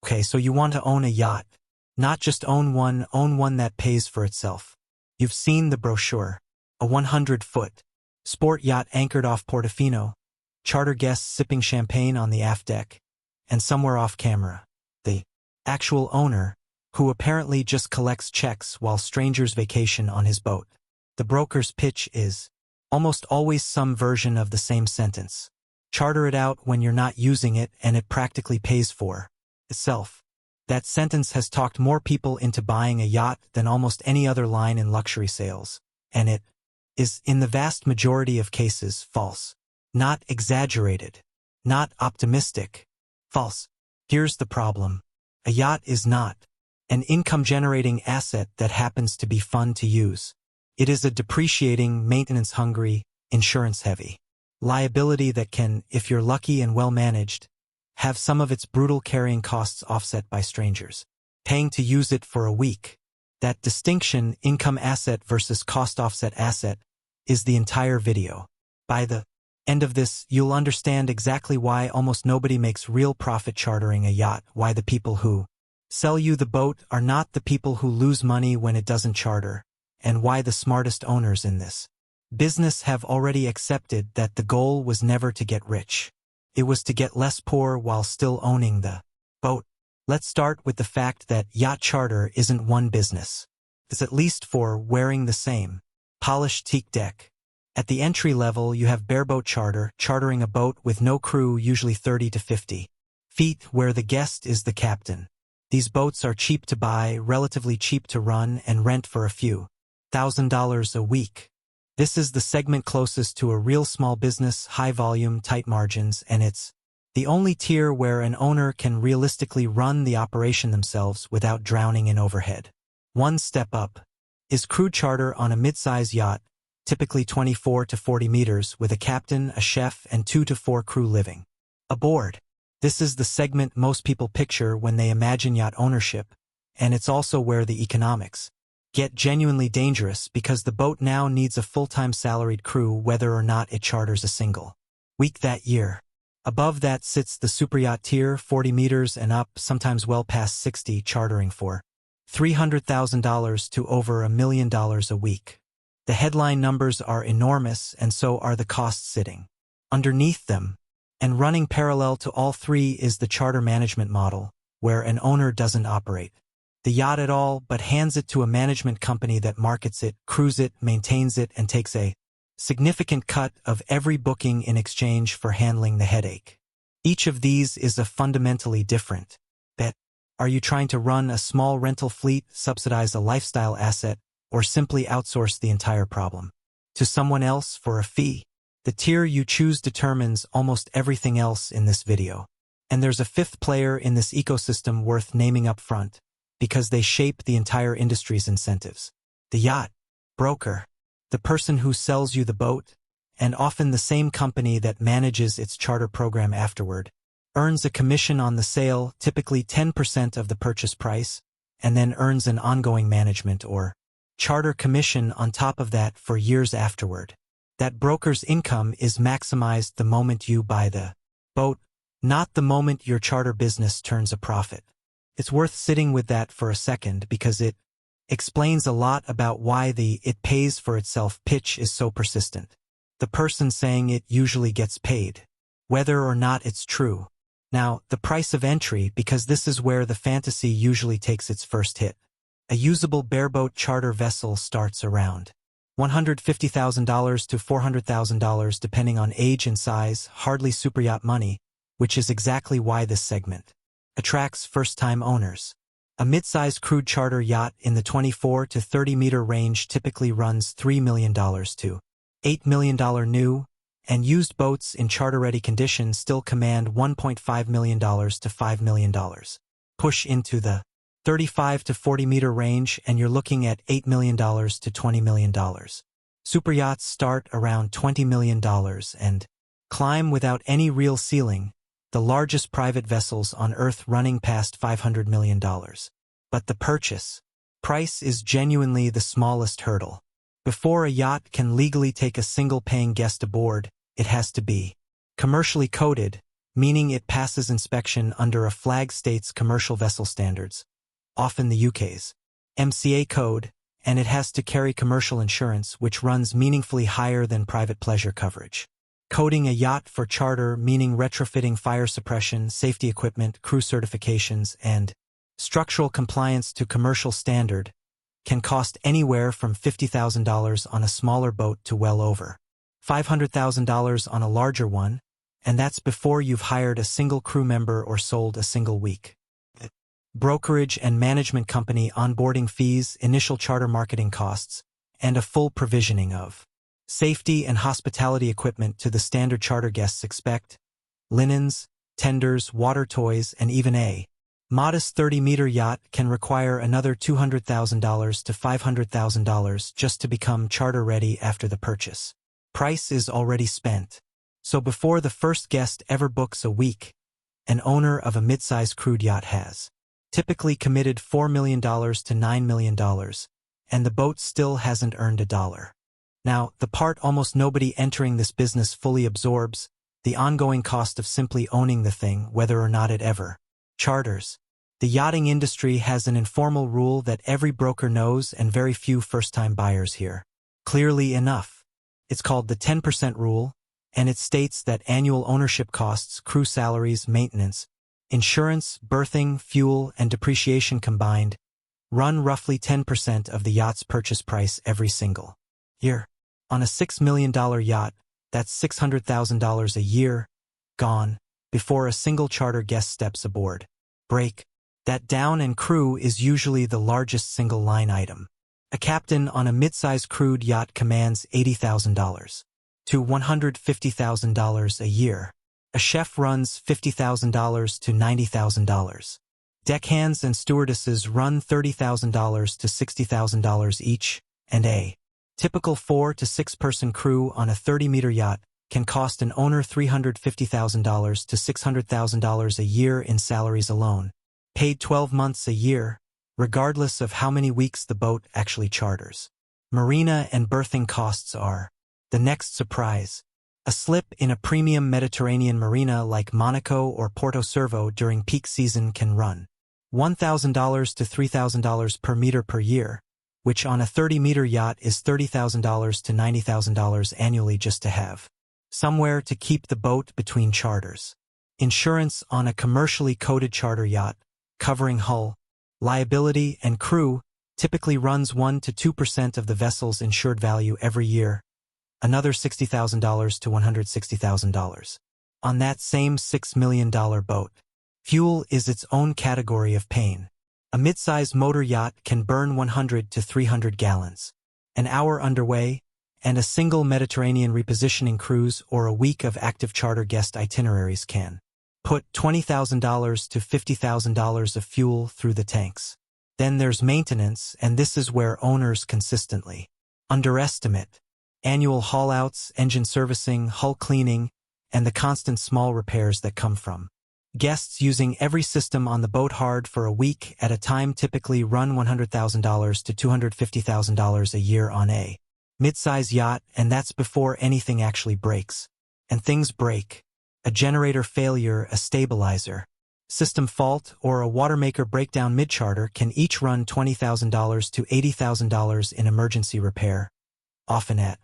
Okay, so you want to own a yacht. Not just own one that pays for itself. You've seen the brochure. A 100-foot sport yacht anchored off Portofino, charter guests sipping champagne on the aft deck, and somewhere off camera, the actual owner, who apparently just collects checks while strangers vacation on his boat. The broker's pitch is almost always some version of the same sentence. Charter it out when you're not using it and it practically pays for itself. That sentence has talked more people into buying a yacht than almost any other line in luxury sales, and it is, in the vast majority of cases, false. Not exaggerated. Not optimistic. False. Here's the problem. A yacht is not an income-generating asset that happens to be fun to use. It is a depreciating, maintenance-hungry, insurance-heavy liability that can, if you're lucky and well-managed, have some of its brutal carrying costs offset by strangers paying to use it for a week. That distinction, income asset versus cost offset asset, is the entire video. By the end of this, you'll understand exactly why almost nobody makes real profit chartering a yacht, why the people who sell you the boat are not the people who lose money when it doesn't charter, and why the smartest owners in this business have already accepted that the goal was never to get rich. It was to get less poor while still owning the boat. Let's start with the fact that yacht charter isn't one business. It's at least four wearing the same polished teak deck. At the entry level, you have bareboat charter, chartering a boat with no crew, usually 30 to 50 feet, where the guest is the captain. These boats are cheap to buy, relatively cheap to run, and rent for a few $1,000s a week. This is the segment closest to a real small business, high volume, tight margins, and it's the only tier where an owner can realistically run the operation themselves without drowning in overhead. One step up is crew charter on a mid-size yacht, typically 24 to 40 meters, with a captain, a chef, and 2 to 4 crew living aboard. This is the segment most people picture when they imagine yacht ownership, and it's also where the economics get genuinely dangerous because the boat now needs a full-time salaried crew whether or not it charters a single week that year. Above that sits the superyacht tier, 40 meters and up, sometimes well past 60, chartering for $300,000 to over $1 million a week. The headline numbers are enormous, and so are the costs sitting underneath them. And running parallel to all three is the charter management model, where an owner doesn't operate the yacht at all, but hands it to a management company that markets it, crews it, maintains it, and takes a significant cut of every booking in exchange for handling the headache. Each of these is a fundamentally different bet. Are you trying to run a small rental fleet, subsidize a lifestyle asset, or simply outsource the entire problem to someone else for a fee? The tier you choose determines almost everything else in this video. And there's a fifth player in this ecosystem worth naming up front, because they shape the entire industry's incentives. The yacht broker, the person who sells you the boat, and often the same company that manages its charter program afterward, earns a commission on the sale, typically 10% of the purchase price, and then earns an ongoing management or charter commission on top of that for years afterward. That broker's income is maximized the moment you buy the boat, not the moment your charter business turns a profit. It's worth sitting with that for a second because it explains a lot about why the "it pays for itself" pitch is so persistent. The person saying it usually gets paid, whether or not it's true. Now, the price of entry, because this is where the fantasy usually takes its first hit. A usable bareboat charter vessel starts around $150,000 to $400,000 depending on age and size, hardly superyacht money, which is exactly why this segment attracts first-time owners. A mid-size crude charter yacht in the 24 to 30-meter range typically runs $3 million to $8 million new, and used boats in charter-ready condition still command $1.5 million to $5 million. Push into the 35 to 40-meter range, and you're looking at $8 million to $20 million. Superyachts start around $20 million and climb without any real ceiling, the largest private vessels on Earth running past $500 million. But the purchase price is genuinely the smallest hurdle. Before a yacht can legally take a single paying guest aboard, it has to be commercially coded, meaning it passes inspection under a flag state's commercial vessel standards, often the UK's MCA code, and it has to carry commercial insurance, which runs meaningfully higher than private pleasure coverage. Coding a yacht for charter, meaning retrofitting fire suppression, safety equipment, crew certifications, and structural compliance to commercial standard, can cost anywhere from $50,000 on a smaller boat to well over $500,000 on a larger one, and that's before you've hired a single crew member or sold a single week. Brokerage and management company onboarding fees, initial charter marketing costs, and a full provisioning of safety and hospitality equipment to the standard charter guests expect, linens, tenders, water toys, and even a modest 30-meter yacht can require another $200,000 to $500,000 just to become charter-ready after the purchase. Price is already spent. So before the first guest ever books a week, an owner of a mid-size crude yacht has typically committed $4 million to $9 million, and the boat still hasn't earned a dollar. Now, the part almost nobody entering this business fully absorbs, the ongoing cost of simply owning the thing, whether or not it ever charters. The yachting industry has an informal rule that every broker knows and very few first-time buyers hear clearly enough. It's called the 10% rule, and it states that annual ownership costs, crew salaries, maintenance, insurance, berthing, fuel, and depreciation combined run roughly 10% of the yacht's purchase price every single year. On a $6 million yacht, that's $600,000 a year, gone, before a single charter guest steps aboard. Break that down, and crew is usually the largest single line item. A captain on a mid-size crude yacht commands $80,000 to $150,000 a year. A chef runs $50,000 to $90,000. Deckhands and stewardesses run $30,000 to $60,000 each, and a typical 4 to 6 person crew on a 30-meter yacht can cost an owner $350,000 to $600,000 a year in salaries alone, paid 12 months a year, regardless of how many weeks the boat actually charters. Marina and berthing costs are the next surprise. A slip in a premium Mediterranean marina like Monaco or Porto Cervo during peak season can run $1,000 to $3,000 per meter per year, which on a 30-meter yacht is $30,000 to $90,000 annually just to have somewhere to keep the boat between charters. Insurance on a commercially coded charter yacht, covering hull, liability, and crew, typically runs 1 to 2% of the vessel's insured value every year, another $60,000 to $160,000. On that same $6 million boat, fuel is its own category of pain. A mid-size motor yacht can burn 100 to 300 gallons. An hour underway, and a single Mediterranean repositioning cruise or a week of active charter guest itineraries can put $20,000 to $50,000 of fuel through the tanks. Then there's maintenance, and this is where owners consistently underestimate annual haul-outs, engine servicing, hull cleaning, and the constant small repairs that come from guests using every system on the boat hard for a week at a time typically run $100,000 to $250,000 a year on a mid-size yacht, and that's before anything actually breaks. And things break. A generator failure, a stabilizer system fault, or a watermaker breakdown mid-charter can each run $20,000 to $80,000 in emergency repair, often at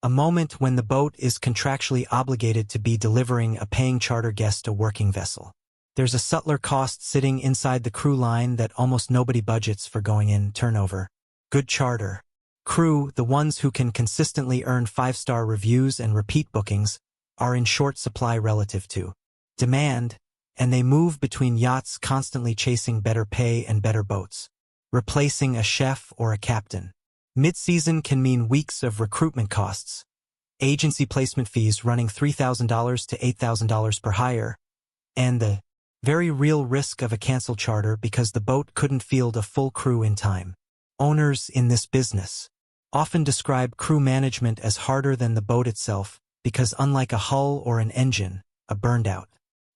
a moment when the boat is contractually obligated to be delivering a paying charter guest a working vessel. There's a subtler cost sitting inside the crew line that almost nobody budgets for going in: turnover. Good charter crew, the ones who can consistently earn 5-star reviews and repeat bookings, are in short supply relative to demand, and they move between yachts constantly chasing better pay and better boats, replacing a chef or a captain. Mid-season can mean weeks of recruitment costs, agency placement fees running $3,000 to $8,000 per hire, and the very real risk of a canceled charter because the boat couldn't field a full crew in time. Owners in this business often describe crew management as harder than the boat itself because, unlike a hull or an engine, a burned-out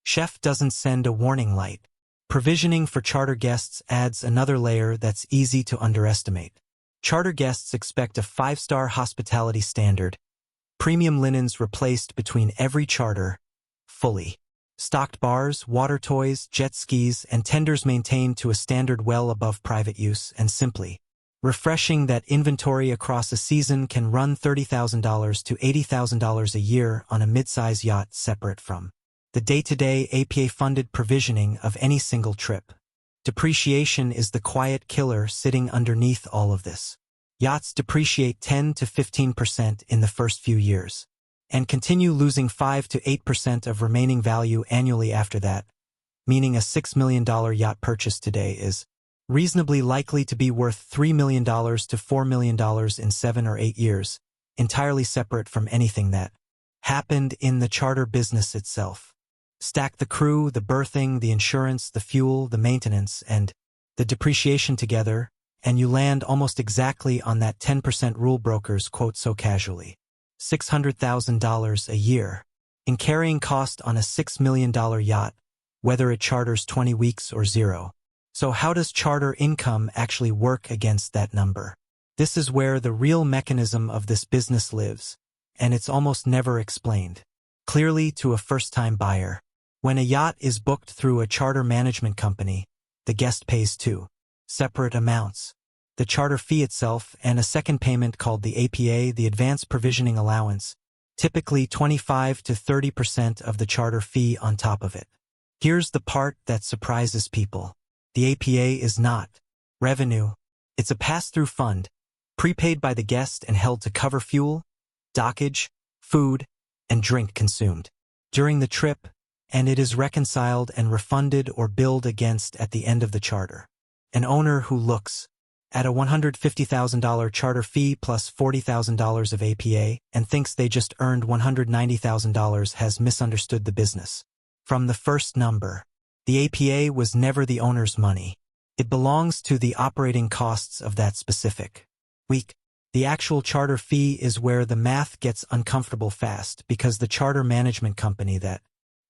chef doesn't send a warning light. Provisioning for charter guests adds another layer that's easy to underestimate. Charter guests expect a 5-star hospitality standard, premium linens replaced between every charter, fully Stocked bars, water toys, jet skis, and tenders maintained to a standard well above private use, and simply refreshing that inventory across a season can run $30,000 to $80,000 a year on a mid-size yacht separate from the day-to-day APA-funded provisioning of any single trip. Depreciation is the quiet killer sitting underneath all of this. Yachts depreciate 10 to 15% in the first few years, and continue losing 5 to 8% of remaining value annually after that, meaning a $6 million yacht purchase today is reasonably likely to be worth $3 million to $4 million in 7 or 8 years, entirely separate from anything that happened in the charter business itself. Stack the crew, the berthing, the insurance, the fuel, the maintenance, and the depreciation together, and you land almost exactly on that 10% rule brokers quote so casually. $600,000 a year in carrying cost on a $6 million yacht, whether it charters 20 weeks or 0. So how does charter income actually work against that number? This is where the real mechanism of this business lives, and it's almost never explained clearly to a first-time buyer. When a yacht is booked through a charter management company, the guest pays two separate amounts: the charter fee itself and a second payment called the APA, the Advance Provisioning Allowance, typically 25 to 30% of the charter fee on top of it. Here's the part that surprises people. The APA is not revenue. It's a pass-through fund, prepaid by the guest and held to cover fuel, dockage, food, and drink consumed during the trip, and it is reconciled and refunded or billed against at the end of the charter. An owner who looks at a $150,000 charter fee plus $40,000 of APA and thinks they just earned $190,000 has misunderstood the business. From the first number, the APA was never the owner's money. It belongs to the operating costs of that specific week. The actual charter fee is where the math gets uncomfortable fast, because the charter management company that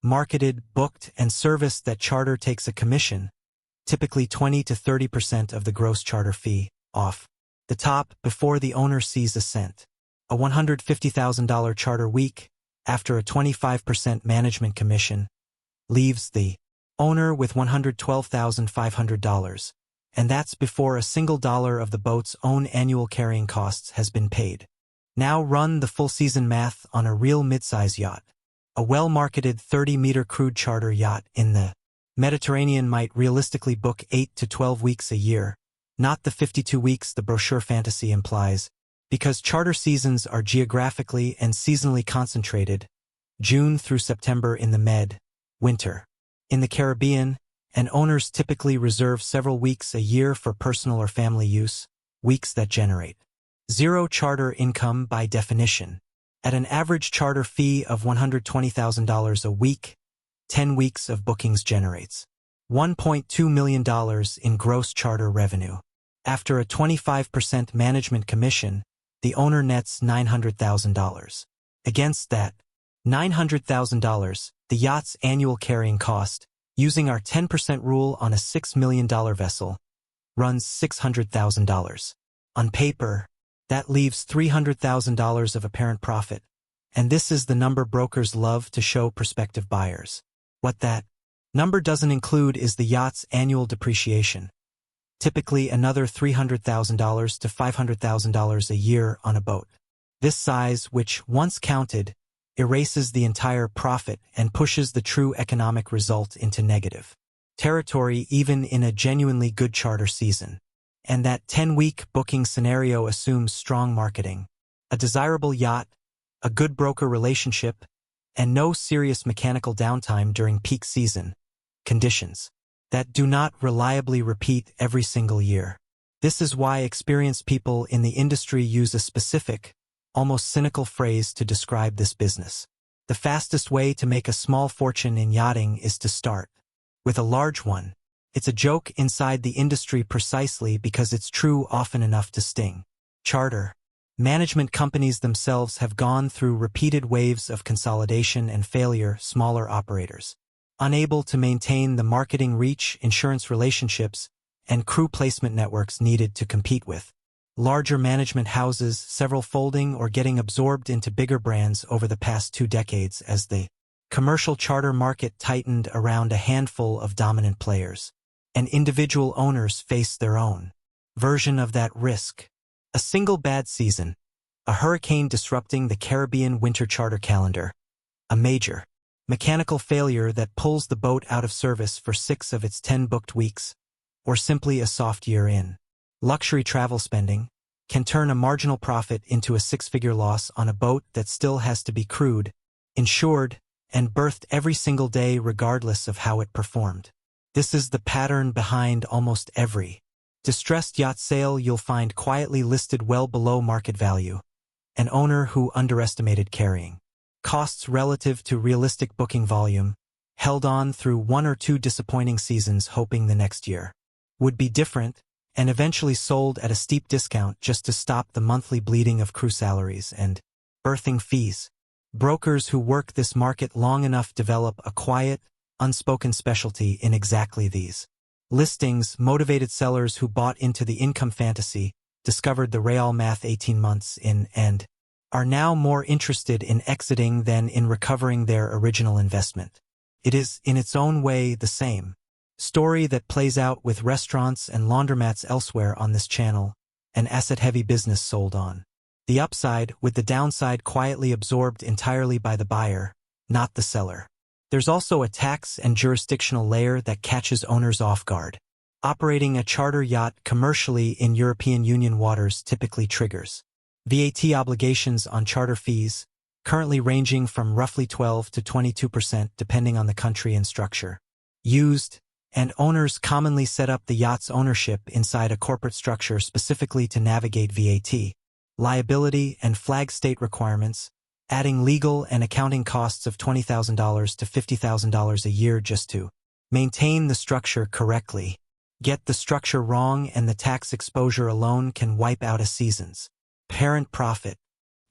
marketed, booked, and serviced that charter takes a commission, typically 20 to 30% of the gross charter fee, off the top before the owner sees a cent. A $150,000 charter week, after a 25% management commission, leaves the owner with $112,500, and that's before a single dollar of the boat's own annual carrying costs has been paid. Now run the full season math on a real midsize yacht. A well-marketed 30-meter crude charter yacht in the Mediterranean might realistically book 8 to 12 weeks a year, not the 52 weeks the brochure fantasy implies, because charter seasons are geographically and seasonally concentrated, June through September in the Med, winter in the Caribbean, and owners typically reserve several weeks a year for personal or family use, weeks that generate zero charter income by definition. At an average charter fee of $120,000 a week, 10 weeks of bookings generates $1.2 million in gross charter revenue. After a 25% management commission, the owner nets $900,000. Against that $900,000, the yacht's annual carrying cost, using our 10% rule on a $6 million vessel, runs $600,000. On paper, that leaves $300,000 of apparent profit, and this is the number brokers love to show prospective buyers. What that number doesn't include is the yacht's annual depreciation, typically another $300,000 to $500,000 a year on a boat this size, which, once counted, erases the entire profit and pushes the true economic result into negative territory even in a genuinely good charter season. And that 10-week booking scenario assumes strong marketing, a desirable yacht, a good broker relationship, and no serious mechanical downtime during peak season conditions that do not reliably repeat every single year. This is why experienced people in the industry use a specific, almost cynical phrase to describe this business. The fastest way to make a small fortune in yachting is to start with a large one. It's a joke inside the industry precisely because it's true often enough to sting. Charter management companies themselves have gone through repeated waves of consolidation and failure. Smaller operators, unable to maintain the marketing reach, insurance relationships, and crew placement networks needed to compete with larger management houses, several folding or getting absorbed into bigger brands over the past 2 decades as the Commercial charter market tightened around a handful of dominant players, and individual owners faced their own version of that risk. A single bad season, a hurricane disrupting the Caribbean winter charter calendar, a major mechanical failure that pulls the boat out of service for 6 of its 10 booked weeks, or simply a soft year in luxury travel spending, can turn a marginal profit into a 6-figure loss on a boat that still has to be crewed, insured, and berthed every single day regardless of how it performed. This is the pattern behind almost every distressed yacht sale you'll find quietly listed well below market value. An owner who underestimated carrying costs relative to realistic booking volume, held on through 1 or 2 disappointing seasons hoping the next year would be different, and eventually sold at a steep discount just to stop the monthly bleeding of crew salaries and berthing fees. Brokers who work this market long enough develop a quiet, unspoken specialty in exactly these listings. Motivated sellers who bought into the income fantasy, discovered the real math 18 months in, and are now more interested in exiting than in recovering their original investment. It is, in its own way, the same story that plays out with restaurants and laundromats elsewhere on this channel, an asset-heavy business sold on the upside, with the downside quietly absorbed entirely by the buyer, not the seller. There's also a tax and jurisdictional layer that catches owners off guard. Operating a charter yacht commercially in European Union waters typically triggers VAT obligations on charter fees, currently ranging from roughly 12 to 22% depending on the country and structure used, and owners commonly set up the yacht's ownership inside a corporate structure specifically to navigate VAT, liability, and flag state requirements, adding legal and accounting costs of $20,000 to $50,000 a year just to maintain the structure correctly. Get the structure wrong and the tax exposure alone can wipe out a season's parent profit.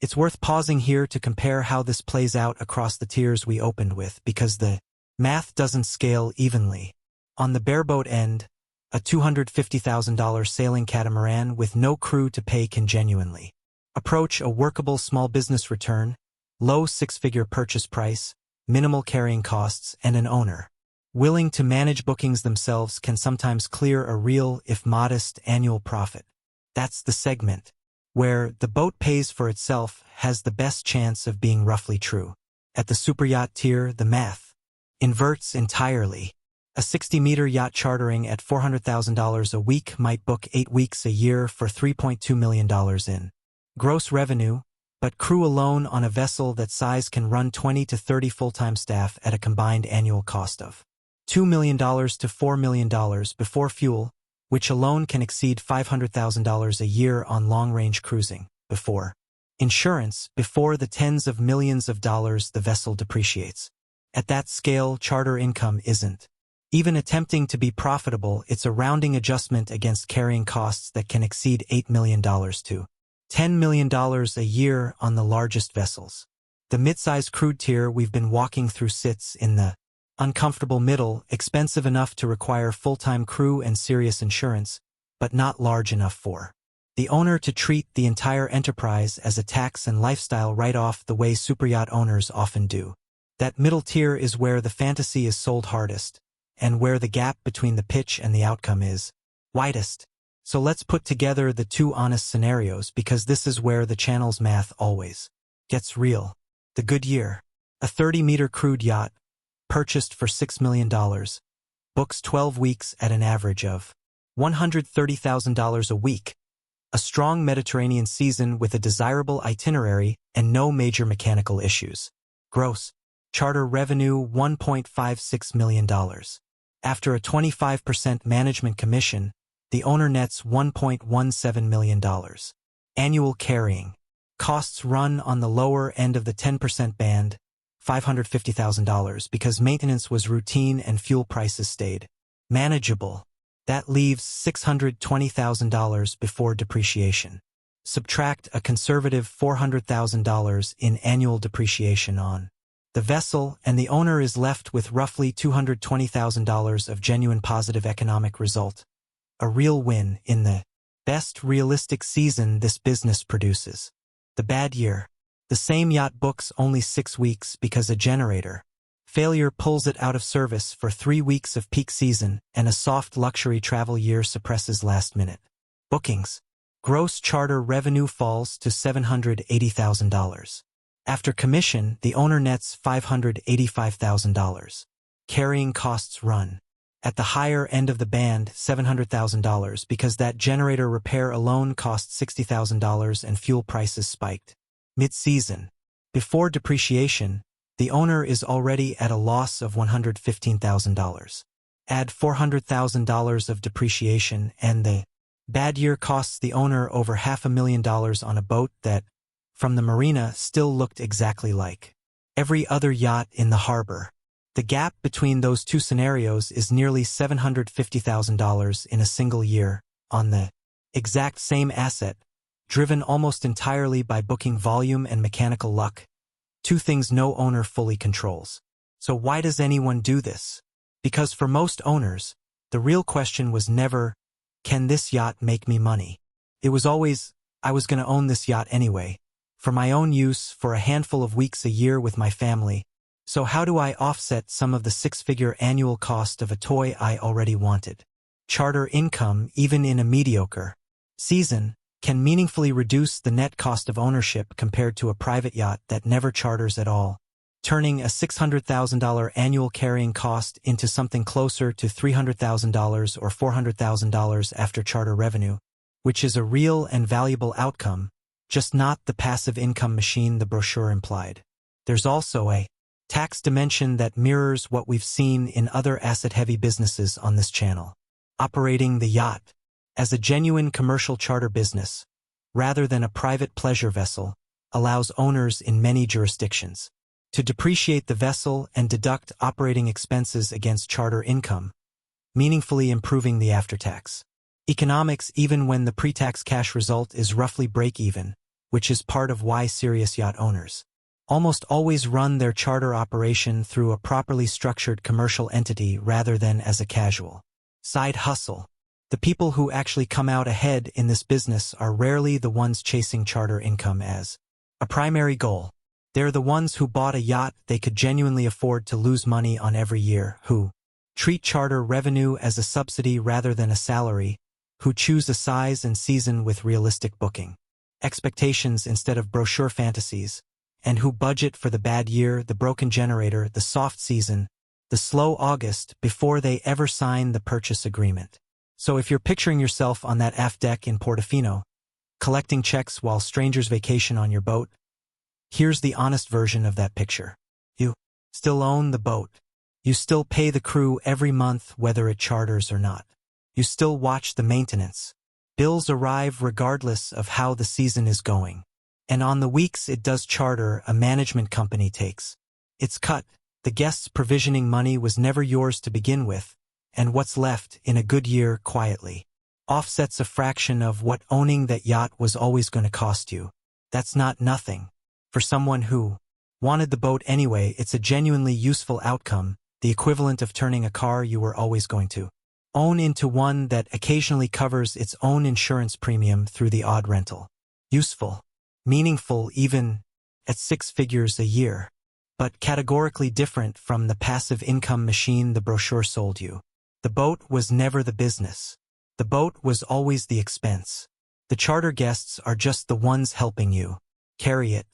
It's worth pausing here to compare how this plays out across the tiers we opened with, because the math doesn't scale evenly. On the bareboat end, a $250,000 sailing catamaran with no crew to pay can genuinely approach a workable small business return, low 6-figure purchase price, minimal carrying costs, and an owner willing to manage bookings themselves can sometimes clear a real, if modest, annual profit. That's the segment where the boat pays for itself has the best chance of being roughly true. At the superyacht tier, the math inverts entirely. A 60-meter yacht chartering at $400,000 a week might book 8 weeks a year for $3.2 million in gross revenue, but crew alone on a vessel that size can run 20 to 30 full-time staff at a combined annual cost of $2 million to $4 million before fuel, which alone can exceed $500,000 a year on long-range cruising, before insurance, before the tens of millions of dollars the vessel depreciates. At that scale, charter income isn't even attempting to be profitable. It's a rounding adjustment against carrying costs that can exceed $8 million to $10 million a year on the largest vessels. The mid-size crude tier we've been walking through sits in the uncomfortable middle, expensive enough to require full-time crew and serious insurance, but not large enough for the owner to treat the entire enterprise as a tax and lifestyle write-off the way superyacht owners often do. That middle tier is where the fantasy is sold hardest, and where the gap between the pitch and the outcome is widest. So let's put together the two honest scenarios, because this is where the channel's math always gets real. The Goodyear, a 30-meter crude yacht, purchased for $6 million, books 12 weeks at an average of $130,000 a week, a strong Mediterranean season with a desirable itinerary and no major mechanical issues. Gross charter revenue $1.56 million. After a 25% management commission, the owner nets $1.17 million. Annual carrying costs run on the lower end of the 10% band, $550,000, because maintenance was routine and fuel prices stayed manageable. That leaves $620,000 before depreciation. Subtract a conservative $400,000 in annual depreciation on the vessel, and the owner is left with roughly $220,000 of genuine positive economic result. A real win in the best realistic season this business produces. The bad year. The same yacht books only 6 weeks because a generator Failure pulls it out of service for 3 weeks of peak season, and a soft luxury travel year suppresses last-minute bookings. Gross charter revenue falls to $780,000. After commission, the owner nets $585,000. Carrying costs run at the higher end of the band, $700,000, because that generator repair alone cost $60,000 and fuel prices spiked. Mid-season, before depreciation, the owner is already at a loss of $115,000. Add $400,000 of depreciation and the bad year costs the owner over $500,000 on a boat that, from the marina, still looked exactly like every other yacht in the harbor. The gap between those two scenarios is nearly $750,000 in a single year on the exact same asset, driven almost entirely by booking volume and mechanical luck, two things no owner fully controls. So why does anyone do this? Because for most owners, the real question was never, can this yacht make me money? It was always, I was going to own this yacht anyway, for my own use for a handful of weeks a year with my family. So how do I offset some of the six-figure annual cost of a toy I already wanted? Charter income, even in a mediocre season, can meaningfully reduce the net cost of ownership compared to a private yacht that never charters at all, turning a $600,000 annual carrying cost into something closer to $300,000 or $400,000 after charter revenue, which is a real and valuable outcome, just not the passive income machine the brochure implied. There's also a tax dimension that mirrors what we've seen in other asset-heavy businesses on this channel. Operating the yacht as a genuine commercial charter business, rather than a private pleasure vessel, allows owners in many jurisdictions to depreciate the vessel and deduct operating expenses against charter income, meaningfully improving the after-tax economics even when the pre-tax cash result is roughly break-even, which is part of why serious yacht owners almost always run their charter operation through a properly structured commercial entity rather than as a casual side hustle. The people who actually come out ahead in this business are rarely the ones chasing charter income as a primary goal. They're the ones who bought a yacht they could genuinely afford to lose money on every year, who treat charter revenue as a subsidy rather than a salary, who choose a size and season with realistic booking expectations instead of brochure fantasies, and who budget for the bad year, the broken generator, the soft season, the slow August before they ever sign the purchase agreement. So if you're picturing yourself on that aft deck in Portofino, collecting checks while strangers vacation on your boat, here's the honest version of that picture. You still own the boat. You still pay the crew every month whether it charters or not. You still watch the maintenance. Bills arrive regardless of how the season is going. And on the weeks it does charter, a management company takes its cut. The guest's provisioning money was never yours to begin with, and what's left in a good year quietly offsets a fraction of what owning that yacht was always going to cost you. That's not nothing. For someone who wanted the boat anyway, it's a genuinely useful outcome, the equivalent of turning a car you were always going to own into one that occasionally covers its own insurance premium through the odd rental. Useful. Meaningful even at 6 figures a year, but categorically different from the passive income machine the brochure sold you. The boat was never the business. The boat was always the expense. The charter guests are just the ones helping you carry it.